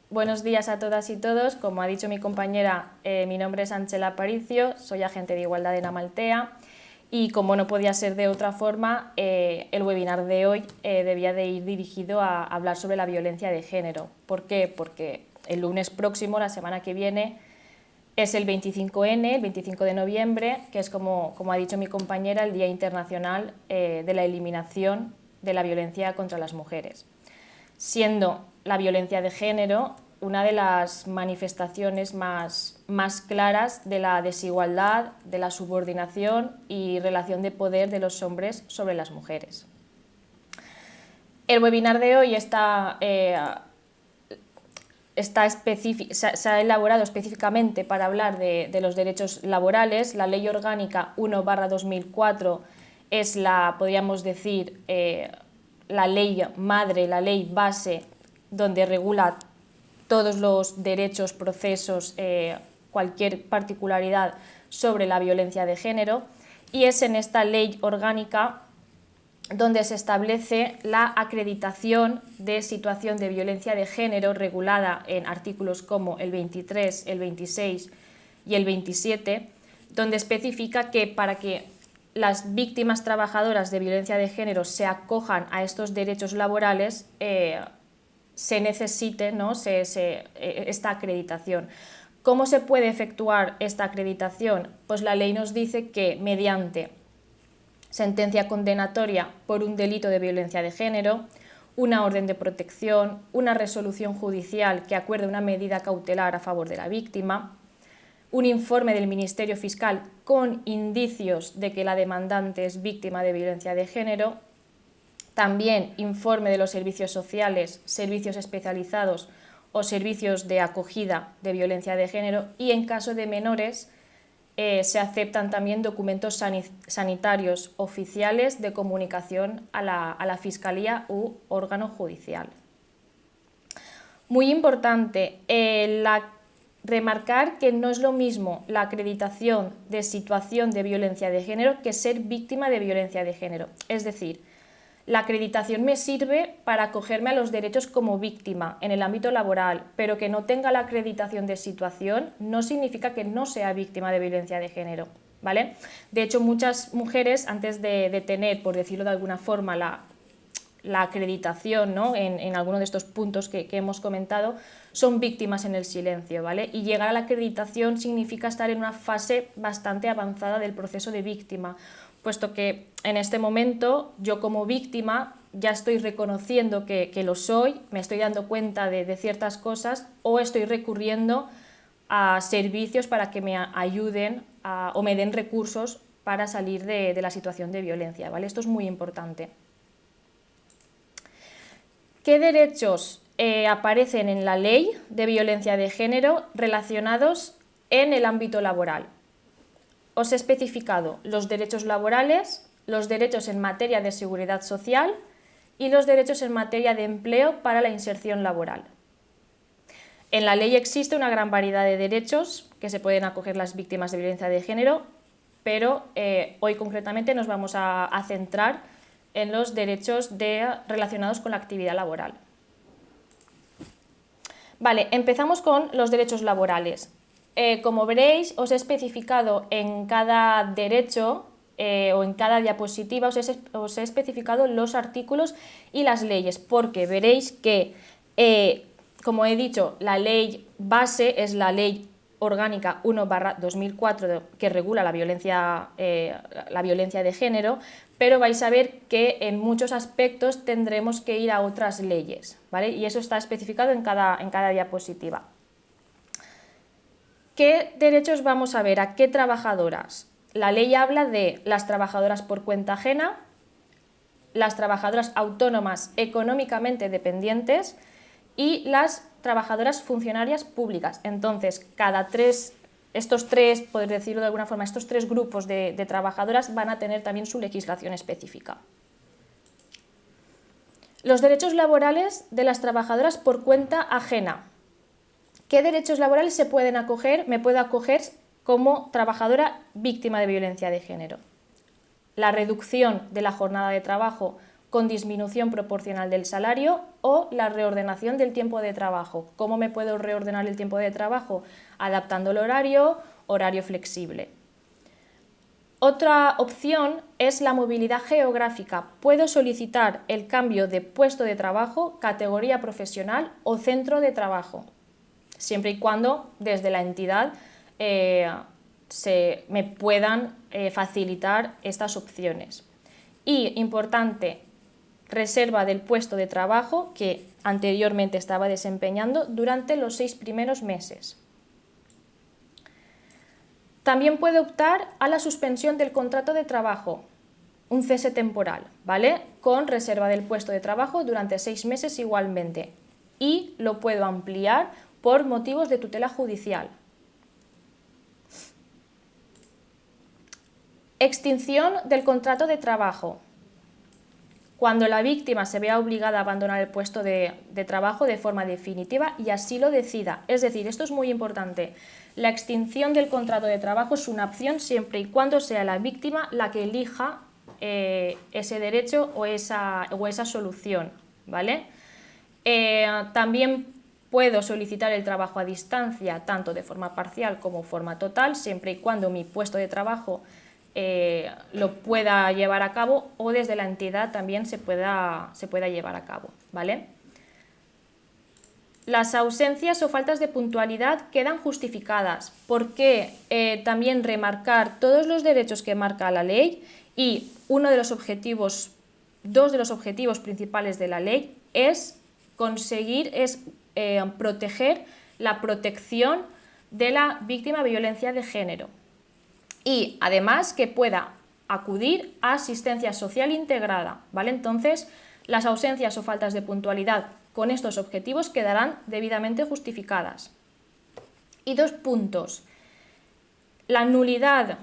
Buenos días a todas y todos. Como ha dicho mi compañera, mi nombre es Anchela Aparicio, soy agente de igualdad en Amaltea y como no podía ser de otra forma, el webinar de hoy debía de ir dirigido a hablar sobre la violencia de género. ¿Por qué? Porque el lunes próximo, la semana que viene, es el 25N, el 25 de noviembre, que es, como ha dicho mi compañera, el Día Internacional de la Eliminación de la Violencia contra las Mujeres, siendo la violencia de género una de las manifestaciones más claras de la desigualdad, de la subordinación y relación de poder de los hombres sobre las mujeres. El webinar de hoy se ha elaborado específicamente para hablar de los derechos laborales. La Ley Orgánica 1/2004 es podríamos decir, la ley madre, la ley base, donde regula todos los derechos, procesos, cualquier particularidad sobre la violencia de género, y es en esta ley orgánica donde se establece la acreditación de situación de violencia de género regulada en artículos como el 23, el 26 y el 27, donde especifica que para que las víctimas trabajadoras de violencia de género se acojan a estos derechos laborales, se necesite, ¿no?, esta acreditación. ¿Cómo se puede efectuar esta acreditación? Pues la ley nos dice que mediante sentencia condenatoria por un delito de violencia de género, una orden de protección, una resolución judicial que acuerde una medida cautelar a favor de la víctima, un informe del Ministerio Fiscal con indicios de que la demandante es víctima de violencia de género, también informe de los servicios sociales, servicios especializados o servicios de acogida de violencia de género, y en caso de menores se aceptan también documentos sanitarios oficiales de comunicación a la Fiscalía u órgano judicial. Muy importante, remarcar que no es lo mismo la acreditación de situación de violencia de género que ser víctima de violencia de género. Es decir, la acreditación me sirve para acogerme a los derechos como víctima en el ámbito laboral, pero que no tenga la acreditación de situación no significa que no sea víctima de violencia de género, ¿vale? De hecho, muchas mujeres, antes de tener, por decirlo de alguna forma, la acreditación, ¿no?, en alguno de estos puntos que hemos comentado, son víctimas en el silencio, ¿vale? Y llegar a la acreditación significa estar en una fase bastante avanzada del proceso de víctima, puesto que en este momento yo como víctima ya estoy reconociendo que lo soy, me estoy dando cuenta de ciertas cosas, o estoy recurriendo a servicios para que me ayuden o me den recursos para salir de la situación de violencia, ¿vale? Esto es muy importante. ¿Qué derechos aparecen en la ley de violencia de género relacionados en el ámbito laboral? Os he especificado los derechos laborales, los derechos en materia de seguridad social y los derechos en materia de empleo para la inserción laboral. En la ley existe una gran variedad de derechos que se pueden acoger las víctimas de violencia de género, pero hoy concretamente nos vamos a centrar en los derechos relacionados con la actividad laboral. Vale, empezamos con los derechos laborales. Como veréis, os he especificado en cada derecho o en cada diapositiva, os he especificado los artículos y las leyes, porque veréis que, como he dicho, la ley base es la Ley Orgánica 1/2004 que regula la violencia de género, pero vais a ver que en muchos aspectos tendremos que ir a otras leyes, ¿vale? Y eso está especificado en cada diapositiva. ¿Qué derechos vamos a ver? ¿A qué trabajadoras? La ley habla de las trabajadoras por cuenta ajena, las trabajadoras autónomas económicamente dependientes y las trabajadoras funcionarias públicas. Entonces, estos tres, por decirlo de alguna forma, estos tres grupos de trabajadoras van a tener también su legislación específica. Los derechos laborales de las trabajadoras por cuenta ajena. ¿Qué derechos laborales se pueden acoger? Me puedo acoger como trabajadora víctima de violencia de género. La reducción de la jornada de trabajo con disminución proporcional del salario, o la reordenación del tiempo de trabajo. ¿Cómo me puedo reordenar el tiempo de trabajo? Adaptando el horario, horario flexible. Otra opción es la movilidad geográfica. Puedo solicitar el cambio de puesto de trabajo, categoría profesional o centro de trabajo, siempre y cuando desde la entidad me puedan facilitar estas opciones. Y, importante, reserva del puesto de trabajo que anteriormente estaba desempeñando durante los 6 primeros meses. También puede optar a la suspensión del contrato de trabajo, un cese temporal, ¿vale? Con reserva del puesto de trabajo durante 6 meses igualmente. Y lo puedo ampliar por motivos de tutela judicial. Extinción del contrato de trabajo. Cuando la víctima se vea obligada a abandonar el puesto de trabajo de forma definitiva y así lo decida. Es decir, esto es muy importante. La extinción del contrato de trabajo es una opción siempre y cuando sea la víctima la que elija ese derecho o esa solución, ¿vale? También puedo solicitar el trabajo a distancia, tanto de forma parcial como forma total, siempre y cuando mi puesto de trabajo lo pueda llevar a cabo, o desde la entidad también se pueda llevar a cabo, ¿vale? Las ausencias o faltas de puntualidad quedan justificadas. ¿Por qué? También remarcar todos los derechos que marca la ley, y dos de los objetivos principales de la ley es proteger la protección de la víctima de violencia de género. Y además que pueda acudir a asistencia social integrada, ¿vale? Entonces, las ausencias o faltas de puntualidad con estos objetivos quedarán debidamente justificadas. Y 2 puntos. La nulidad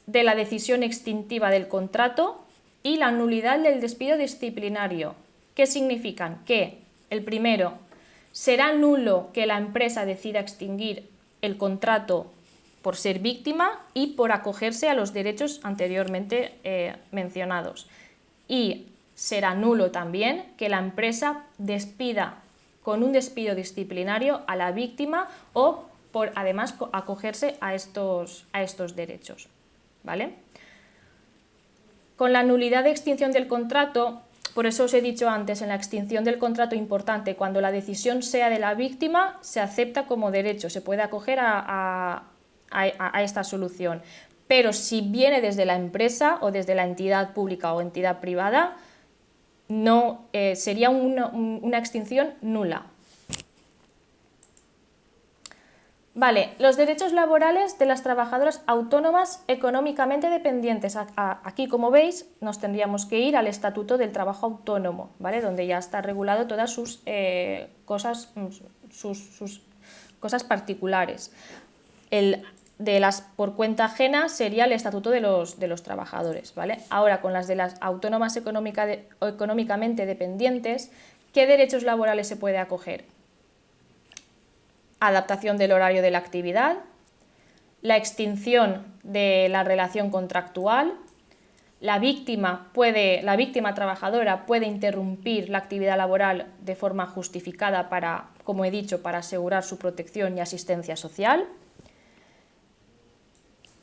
de la decisión extintiva del contrato y la nulidad del despido disciplinario. ¿Qué significan? Que, el primero, será nulo que la empresa decida extinguir el contrato por ser víctima y por acogerse a los derechos anteriormente mencionados. Y será nulo también que la empresa despida con un despido disciplinario a la víctima o por además acogerse a estos derechos, ¿vale? Con la nulidad de extinción del contrato, por eso os he dicho antes, en la extinción del contrato, importante, cuando la decisión sea de la víctima, se acepta como derecho, se puede acoger a esta solución. Pero si viene desde la empresa o desde la entidad pública o entidad privada, no, sería una extinción nula. Vale, los derechos laborales de las trabajadoras autónomas económicamente dependientes. Aquí, como veis, nos tendríamos que ir al Estatuto del Trabajo Autónomo, ¿vale? Donde ya está regulado todas sus cosas particulares. De las por cuenta ajena sería el Estatuto de los Trabajadores, ¿vale? Ahora, con las de las autónomas económicamente dependientes, ¿qué derechos laborales se puede acoger? Adaptación del horario de la actividad, la extinción de la relación contractual, la víctima trabajadora puede interrumpir la actividad laboral de forma justificada para, como he dicho, para asegurar su protección y asistencia social.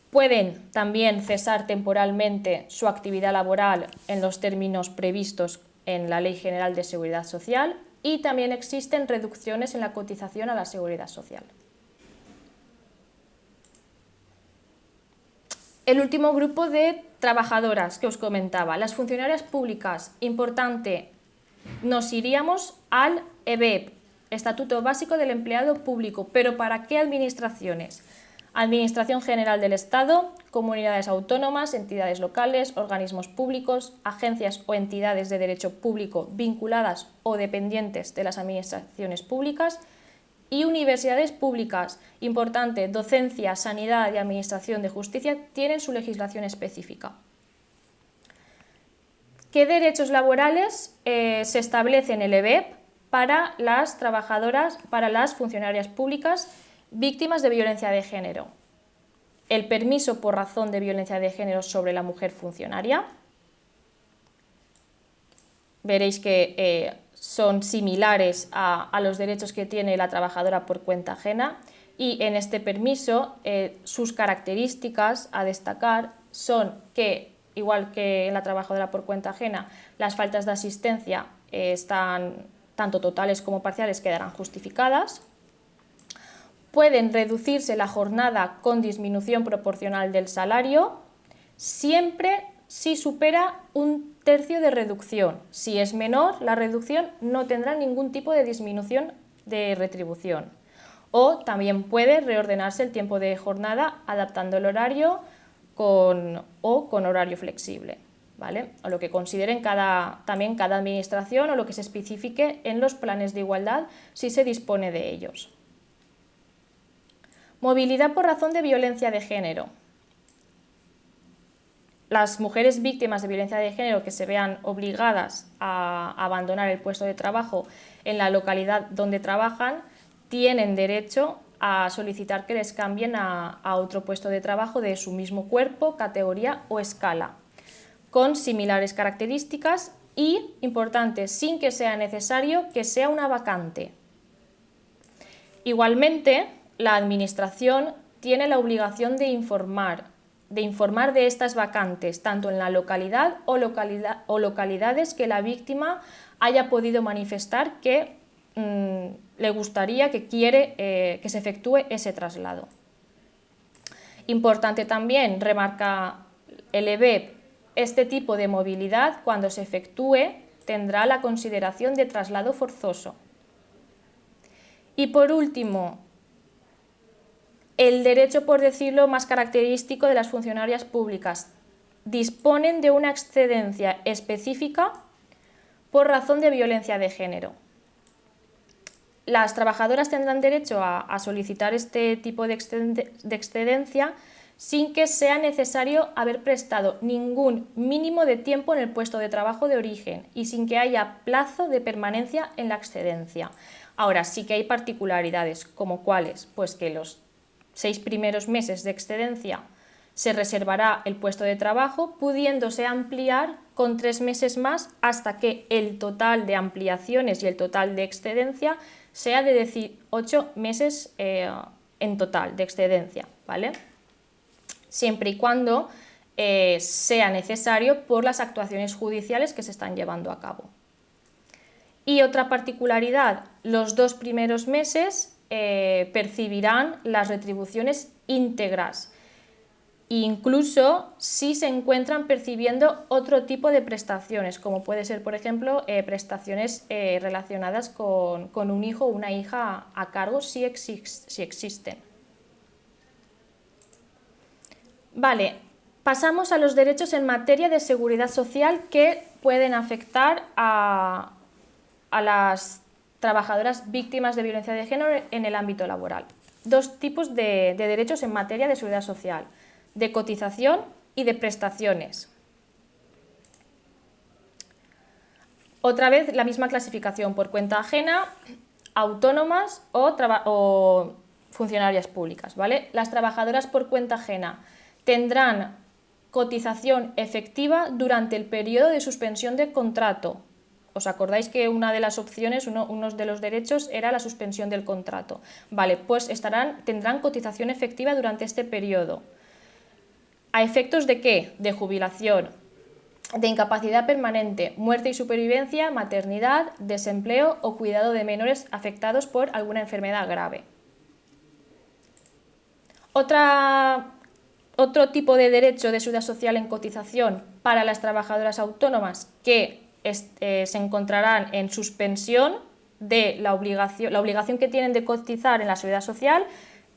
Pueden también cesar temporalmente su actividad laboral en los términos previstos en la Ley General de Seguridad Social, y también existen reducciones en la cotización a la Seguridad Social. El último grupo de trabajadoras que os comentaba, las funcionarias públicas. Importante, nos iríamos al EBEP, Estatuto Básico del Empleado Público. ¿Pero para qué administraciones? Administración General del Estado, comunidades autónomas, entidades locales, organismos públicos, agencias o entidades de derecho público vinculadas o dependientes de las administraciones públicas, y universidades públicas. Importante, docencia, sanidad y administración de justicia tienen su legislación específica. ¿Qué derechos laborales se establece en el EBEP para las trabajadoras, para las funcionarias públicas víctimas de violencia de género? El permiso por razón de violencia de género sobre la mujer funcionaria, veréis que son similares a los derechos que tiene la trabajadora por cuenta ajena, y en este permiso sus características a destacar son que, igual que en la trabajadora por cuenta ajena, las faltas de asistencia están tanto totales como parciales, quedarán justificadas. Pueden reducirse la jornada con disminución proporcional del salario, siempre si supera 1/3 de reducción. Si es menor, la reducción no tendrá ningún tipo de disminución de retribución. O también puede reordenarse el tiempo de jornada adaptando el horario con horario flexible, ¿vale? O lo que consideren también cada administración, o lo que se especifique en los planes de igualdad si se dispone de ellos. Movilidad por razón de violencia de género. Las mujeres víctimas de violencia de género que se vean obligadas a abandonar el puesto de trabajo en la localidad donde trabajan tienen derecho a solicitar que les cambien a otro puesto de trabajo de su mismo cuerpo, categoría o escala, con similares características y, importante, sin que sea necesario que sea una vacante. Igualmente, la Administración tiene la obligación de informar de estas vacantes, tanto en la localidad o localidades que la víctima haya podido manifestar que le gustaría, que quiere que se efectúe ese traslado. Importante también, remarca el EBEP, este tipo de movilidad, cuando se efectúe, tendrá la consideración de traslado forzoso. Y por último, el derecho, por decirlo, más característico de las funcionarias públicas. Disponen de una excedencia específica por razón de violencia de género. Las trabajadoras tendrán derecho a solicitar este tipo de excedencia sin que sea necesario haber prestado ningún mínimo de tiempo en el puesto de trabajo de origen y sin que haya plazo de permanencia en la excedencia. Ahora, sí que hay particularidades, como cuáles, pues que los 6 primeros meses de excedencia se reservará el puesto de trabajo, pudiéndose ampliar con 3 meses más hasta que el total de ampliaciones y el total de excedencia sea de 18 meses en total de excedencia, ¿vale? Siempre y cuando sea necesario por las actuaciones judiciales que se están llevando a cabo. Y otra particularidad, los 2 primeros meses percibirán las retribuciones íntegras, incluso si se encuentran percibiendo otro tipo de prestaciones, como puede ser, por ejemplo, prestaciones relacionadas con un hijo o una hija a cargo, si existen. Vale, pasamos a los derechos en materia de seguridad social que pueden afectar a las trabajadoras víctimas de violencia de género en el ámbito laboral. 2 tipos de derechos en materia de seguridad social: de cotización y de prestaciones. Otra vez la misma clasificación: por cuenta ajena, autónomas o funcionarias públicas, ¿vale? Las trabajadoras por cuenta ajena tendrán cotización efectiva durante el periodo de suspensión de contrato. ¿Os acordáis que una de las opciones, uno de los derechos era la suspensión del contrato? Vale, pues tendrán cotización efectiva durante este periodo. ¿A efectos de qué? De jubilación, de incapacidad permanente, muerte y supervivencia, maternidad, desempleo o cuidado de menores afectados por alguna enfermedad grave. Otro tipo de derecho de seguridad social en cotización para las trabajadoras autónomas que se encontrarán en suspensión de la obligación que tienen de cotizar en la seguridad social,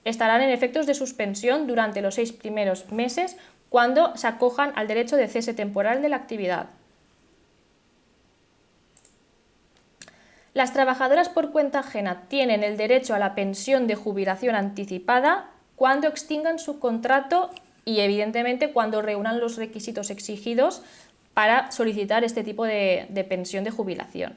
estarán en efectos de suspensión durante los 6 primeros meses cuando se acojan al derecho de cese temporal de la actividad. Las trabajadoras por cuenta ajena tienen el derecho a la pensión de jubilación anticipada cuando extingan su contrato y, evidentemente, cuando reúnan los requisitos exigidos para solicitar este tipo de pensión de jubilación.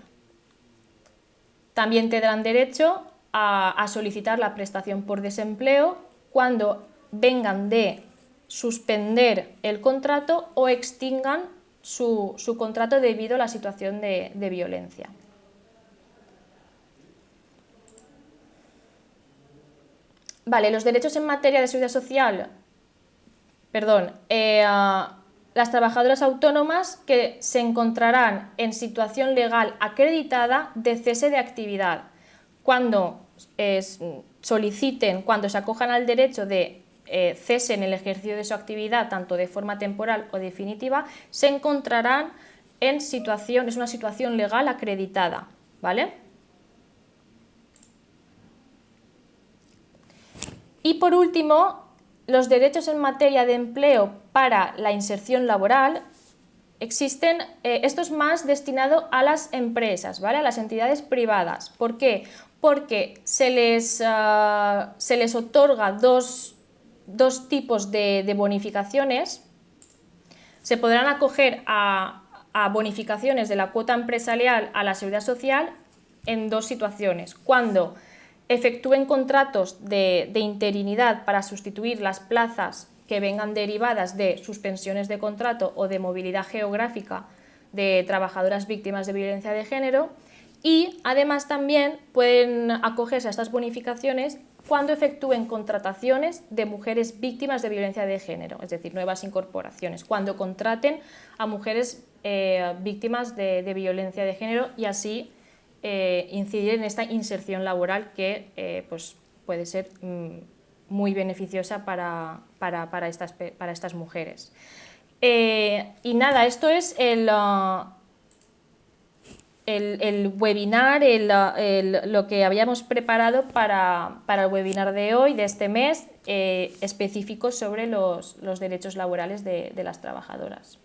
También tendrán derecho a solicitar la prestación por desempleo cuando vengan de suspender el contrato o extingan su contrato debido a la situación de violencia. Vale, los derechos en materia de seguridad social, perdón, las trabajadoras autónomas que se encontrarán en situación legal acreditada de cese de actividad cuando soliciten, cuando se acojan al derecho de cese en el ejercicio de su actividad, tanto de forma temporal o definitiva, se encontrarán en situación, es una situación legal acreditada, ¿vale? Y por último, los derechos en materia de empleo para la inserción laboral existen, esto es más destinado a las empresas, ¿vale? A las entidades privadas. ¿Por qué? Porque se les otorga dos tipos de bonificaciones. Se podrán acoger a bonificaciones de la cuota empresarial a la seguridad social en dos situaciones. Cuando efectúen contratos de interinidad para sustituir las plazas que vengan derivadas de suspensiones de contrato o de movilidad geográfica de trabajadoras víctimas de violencia de género, y además también pueden acogerse a estas bonificaciones cuando efectúen contrataciones de mujeres víctimas de violencia de género, es decir, nuevas incorporaciones, cuando contraten a mujeres víctimas de violencia de género, y así incidir en esta inserción laboral que pues puede ser muy beneficiosa para estas mujeres. Y nada, esto es el webinar, lo que habíamos preparado para el webinar de hoy, de este mes, específico sobre los derechos laborales de las trabajadoras.